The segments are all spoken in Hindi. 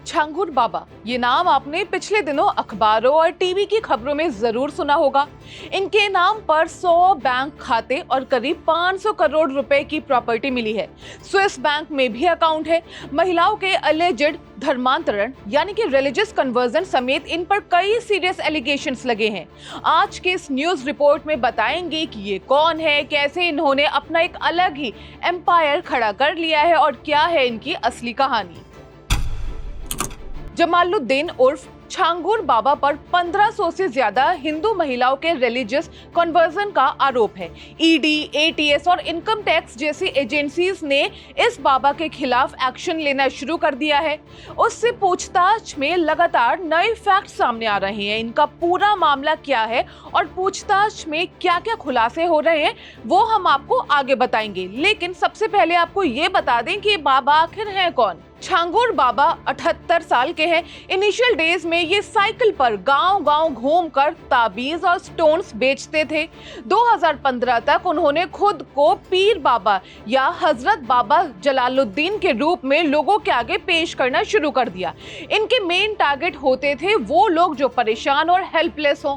छांगुर बाबा, ये नाम आपने पिछले दिनों अखबारों और टीवी की खबरों में जरूर सुना होगा। इनके नाम पर 100 बैंक खाते और करीब 500 करोड़ रुपए की प्रॉपर्टी मिली है। स्विस बैंक में भी अकाउंट है। महिलाओं के अलेजेड धर्मांतरण यानी कि रिलीजियस कन्वर्जन समेत इन पर कई सीरियस एलिगेशंस लगे हैं। आज के इस न्यूज रिपोर्ट में बताएंगे कि ये कौन है, कैसे इन्होंने अपना एक अलग ही एम्पायर खड़ा कर लिया है और क्या है इनकी असली कहानी। जमालुद्दीन उर्फ छांगुर बाबा पर 1500 से ज्यादा हिंदू महिलाओं के रिलीजियस कन्वर्जन का आरोप है। ईडी, एटीएस और इनकम टैक्स जैसी एजेंसीज ने इस बाबा के खिलाफ एक्शन लेना शुरू कर दिया है। उससे पूछताछ में लगातार नए फैक्ट सामने आ रहे हैं। इनका पूरा मामला क्या है और पूछताछ में क्या क्या खुलासे हो रहे हैं वो हम आपको आगे बताएंगे, लेकिन सबसे पहले आपको ये बता दें कि ये बाबा आखिर हैं कौन। छांगुर बाबा 78 साल के हैं। इनिशियल डेज में ये साइकिल पर गांव-गांव घूमकर ताबीज और स्टोन्स बेचते थे। 2015 तक उन्होंने खुद को पीर बाबा या हजरत बाबा जलालुद्दीन के रूप में लोगों के आगे पेश करना शुरू कर दिया। इनके मेन टारगेट होते थे वो लोग जो परेशान और हेल्पलेस हों।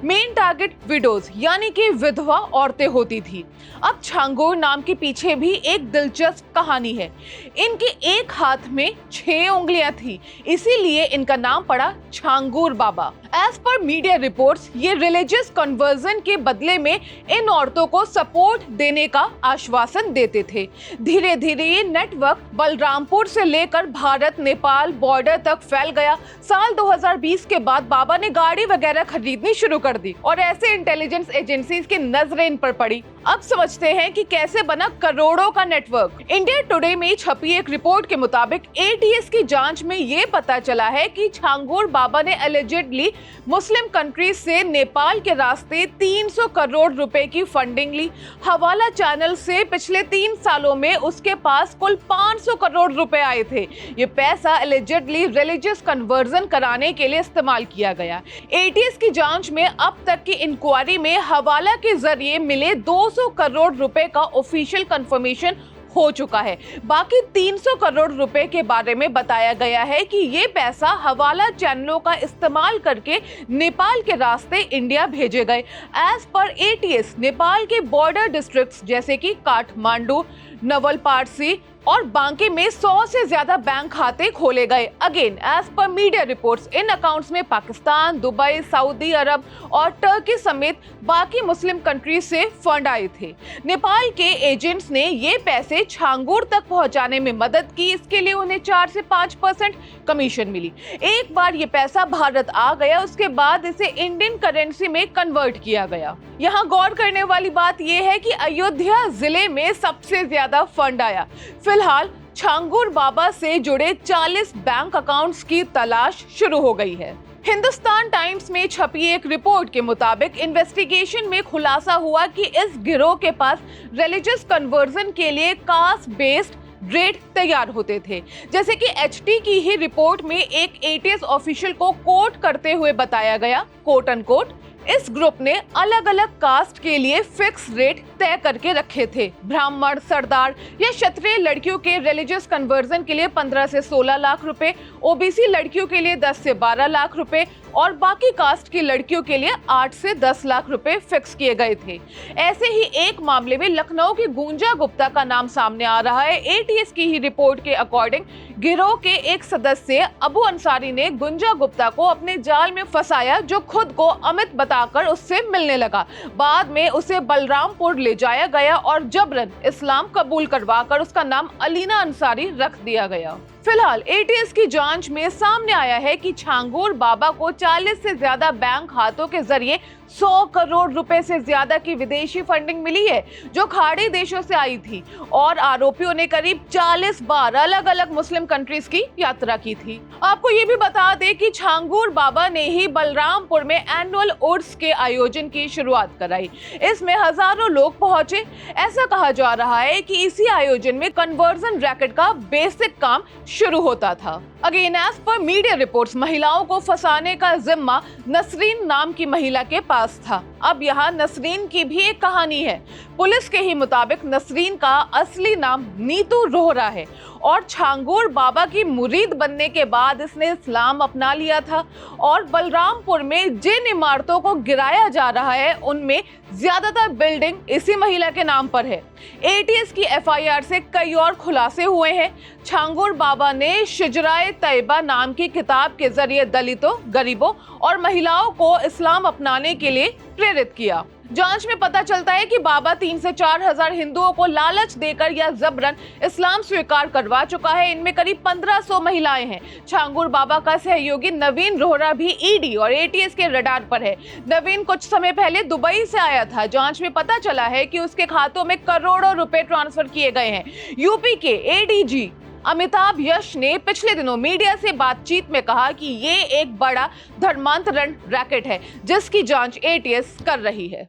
मेन टारगेट विडोज यानी कि विधवा औरतें होती थी। अब छांगुर नाम के पीछे भी एक दिलचस्प कहानी है। इनके एक हाथ में 6 उंगलियां थी, इसीलिए इनका नाम पड़ा छांगुर बाबा। एज पर मीडिया रिपोर्ट्स, ये रिलीजियस कन्वर्जन के बदले में इन औरतों को सपोर्ट देने का आश्वासन देते थे। धीरे धीरे ये नेटवर्क बलरामपुर से लेकर भारत नेपाल बॉर्डर तक फैल गया। साल 2020 के बाद बाबा ने गाड़ी वगैरह खरीदनी शुरू कर दी और ऐसे इंटेलिजेंस एजेंसीज की नजरें इन पर पड़ी। अब समझते हैं कि कैसे बना करोड़ों का नेटवर्क। इंडिया टुडे में छपी एक रिपोर्ट के मुताबिक एटीएस की जांच में ये पता चला है कि छांगुर बाबा ने एलिजिडली मुस्लिम कंट्रीज से नेपाल के रास्ते 300 करोड़ रुपए की फंडिंग ली। हवाला चैनल से पिछले 3 सालों में उसके पास कुल 500 करोड़ रुपए आए थे। ये पैसा एलिजिडली रिलीजियस कन्वर्जन कराने के लिए इस्तेमाल किया गया। एटीएस की जांच में अब तक की इंक्वायरी में हवाला के जरिए मिले 200 करोड़ रुपए का ऑफिशियल कंफर्मेशन हो चुका है। बाकी 300 करोड़ रुपए के बारे में बताया गया है कि ये पैसा हवाला चैनलों का इस्तेमाल करके नेपाल के रास्ते इंडिया भेजे गए। एज पर एटीएस, नेपाल के बॉर्डर डिस्ट्रिक्ट्स जैसे कि काठमांडू, नवलपारसी और बांके में 100 से ज्यादा बैंक खाते खोले गए। Again as per media reports, in accounts में पाकिस्तान, दुबई, सऊदी अरब और टर्की समेत बाकी मुस्लिम कंट्रीज से फंड आए थे। नेपाल के एजेंट्स ने ये पैसे छांगुर तक पहुंचाने में मदद की। इसके लिए उन्हें 4 से 5% कमीशन मिली। एक बार ये पैसा भारत आ गया, उसके बाद इसे इंडियन करेंसी में कन्वर्ट किया गया। यहाँ गौर करने वाली बात यह है कि अयोध्या जिले में सबसे ज्यादा फंड आया। फिलहाल छांगुर बाबा से जुड़े 40 बैंक अकाउंट्स की तलाश शुरू हो गई है। हिंदुस्तान टाइम्स में छपी एक रिपोर्ट के मुताबिक इन्वेस्टिगेशन में खुलासा हुआ कि इस गिरोह के पास रिलीजियस कन्वर्जन के लिए कास्ट बेस्ड रेट तैयार होते थे। जैसे कि एचटी की ही रिपोर्ट में एक एटीएस ऑफिशियल को कोट करते हुए बताया गया, कोट अनकोट, इस ग्रुप ने अलग अलग कास्ट के लिए फिक्स रेट तय करके रखे थे। ब्राह्मण, सरदार या क्षत्रिय लड़कियों के रिलीजियस कन्वर्जन के लिए 15 से 16 लाख रुपए, ओबीसी लड़कियों के लिए 10 से 12 लाख रुपए और बाकी कास्ट की लड़कियों के लिए 8 से 10 लाख रुपए फिक्स किए गए थे। ऐसे ही एक मामले में लखनऊ की गुंजा गुप्ता का नाम सामने आ रहा है। एटीएस की ही रिपोर्ट के अकॉर्डिंग गिरोह के एक सदस्य अबू अंसारी ने गुंजा गुप्ता को अपने जाल में फंसाया, जो खुद को अमित बताकर उससे मिलने लगा। बाद में उसे बलरामपुर ले जाया गया और जबरन इस्लाम कबूल करवाकर उसका नाम अलीना अंसारी रख दिया गया। फिलहाल एटीएस की जांच में सामने आया है कि छांगुर बाबा को 40 से ज्यादा बैंक खातों के जरिए 100 करोड़ रुपए से ज्यादा की विदेशी फंडिंग मिली है, जो खाड़ी देशों से आई थी और आरोपियों ने करीब 40 बार अलग अलग मुस्लिम कंट्रीज की यात्रा की थी। आपको ये भी बता दें कि छांगुर बाबा ने ही बलरामपुर में एनुअल उर्स के आयोजन की शुरुआत कराई। इसमें हजारों लोग पहुंचे। ऐसा कहा जा रहा है कि इसी आयोजन में कन्वर्जन रैकेट का बेसिक काम शुरू होता था। Again as per media reports, महिलाओं को फंसाने का जिम्मा नसरीन नाम की महिला के पास था। अब यहाँ नसरीन की भी एक कहानी है। पुलिस के ही मुताबिक नसरीन का असली नाम नीतू रोहरा है और छांगुर बाबा की मुरीद बनने के बाद इसने इस्लाम अपना लिया था और बलरामपुर में जिन इमारतों को गिराया जा रहा है उनमें ज्यादातर बिल्डिंग इसी महिला के नाम पर है। एटीएस की एफआईआर से कई और खुलासे हुए हैं। छांगुर बाबा ने शिजराए तैयबा नाम की किताब के जरिए दलितों, गरीबों और महिलाओं को इस्लाम अपनाने के लिए प्रेरित किया। जांच में पता चलता है कि बाबा 3 से 4 हजार हिंदुओं को लालच देकर या जबरन इस्लाम स्वीकार करवा चुका है। इनमें करीब 1500 महिलाएं हैं। छांगुर बाबा का सहयोगी नवीन रोहरा भी ईडी और एटीएस के रडार पर है। नवीन कुछ समय पहले दुबई से आया था। जांच में पता चला है कि उसके खातों में करोड़ों रुपए ट्रांसफर किए गए हैं। यूपी के एडीजी अमिताभ यश ने पिछले दिनों मीडिया से बातचीत में कहा कि ये एक बड़ा धर्मांतरण रैकेट है जिसकी जांच एटीएस कर रही है।